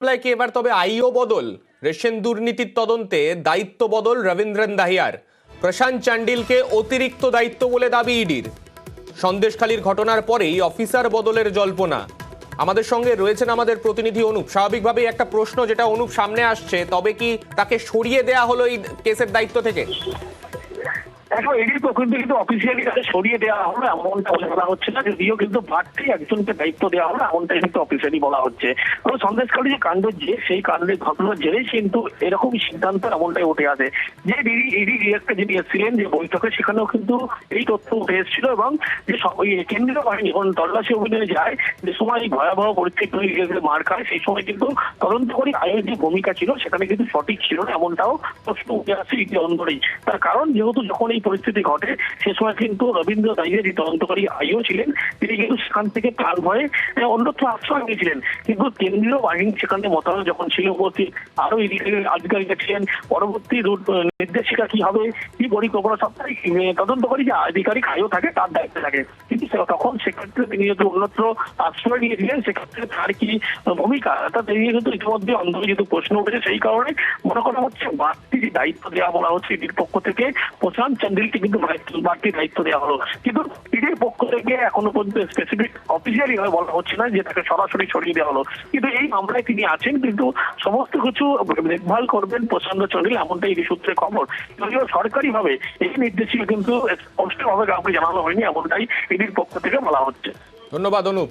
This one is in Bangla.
মামলায় কি এবার তবে আইও বদল? রেশন দুর্নীতির তদন্তে দায়িত্ব বদল রবীন্দ্রন দাহিয়ার। প্রশান্ত চান্ডিলকে অতিরিক্ত দায়িত্ব বলে দাবি ইডির। সন্দেশখালীর ঘটনার পরেই অফিসার বদলের জল্পনা। আমাদের সঙ্গে রয়েছেন আমাদের প্রতিনিধি অনুপ। স্বাভাবিকভাবেই একটা প্রশ্ন যেটা অনুপ সামনে আসছে, তবে কি তাকে সরিয়ে দেয়া হলো এই কেসের দায়িত্ব থেকে? এখন এডির পক্ষ থেকে কিন্তু অফিসিয়ালি তাকে সরিয়ে দেওয়া হলো এমনটা বলা হচ্ছে না, যদিও কিন্তু বাড়তি একজনকে দায়িত্ব দেওয়া হলো এমনটাই কিন্তু অফিসিয়ালি বলা হচ্ছে। তবে সন্দেশখালী যে কাণ্ড, যে সেই কাণ্ডের ঘটনার জেরেই কিন্তু এরকমই সিদ্ধান্ত এমনটাই উঠে আসে। যে ইডি ডিরেক্টর যিনি এসেছিলেন যে বৈঠকে, সেখানেও কিন্তু এই তথ্য উঠে এসেছিল এবং যে কেন্দ্রীয় বাহিনী যখন তল্লাশি অভিযানে যায়, যে সময় ভয়াবহ পরিস্থিতি মার খায়, সেই সময় কিন্তু তদন্তকারী আইনের যে ভূমিকা ছিল সেখানে কিন্তু সঠিক ছিল না, এমনটাও প্রশ্ন উঠে আসছে ইডি অন্দরেই। তার কারণ যেহেতু যখন এই পরিস্থিতি ঘটে সে সময় কিন্তু রবীন্দ্র দাহিয়া যে তদন্তকারী আইও ছিলেন, তিনি কিন্তু সেখান থেকে প্রাণ ভয়ে অন্যত্র আশ্রয় নিয়েছিলেন। কিন্তু কেন্দ্রীয় বাহিনী সেখানে মোতায়েন যখন ছিল উপস্থিত, আরো আধিকারিক ছিলেন, পরবর্তী নির্দেশিকা কি হবে, কি পরিকল্পনা, সবটাই তদন্তকারী যে আধিকারিক আইও থাকে তার দায়িত্বে থাকে। কিন্তু তখন সেক্ষেত্রে তিনি যেহেতু অন্যত্র আশ্রয় নিয়েছিলেন, সেক্ষেত্রে তার কি ভূমিকা, অর্থাৎ তিনি কিন্তু ইতিমধ্যে অন্ধকারে যেহেতু প্রশ্ন উঠেছে, সেই কারণে মনে করা হচ্ছে বাড়তি যে দায়িত্ব দেওয়া বলা হচ্ছে ইডির পক্ষ থেকে, প্রশান্ত চান্ডিলকে কিন্তু বাড়তি দায়িত্ব দেওয়া হলো। কিন্তু ইডির পক্ষ থেকে এখনো পর্যন্ত স্পেসিফিক অফিসিয়ালি ভাবে বলা হচ্ছে না যে তাকে সরাসরি সরিয়ে দেওয়া হলো। কিন্তু এই মামলায় তিনি আছেন, কিন্তু সমস্ত কিছু দেখভাল করবেন প্রশান্ত চান্ডিল, এমনটাই ইডি সূত্রে খবর। যদিও সরকারি ভাবে এই নির্দেশিকা কিন্তু স্পষ্টভাবে কাউকে জানানো হয়নি, এমনটাই ইডির পক্ষ থেকে বলা হচ্ছে। ধন্যবাদ অনুপ।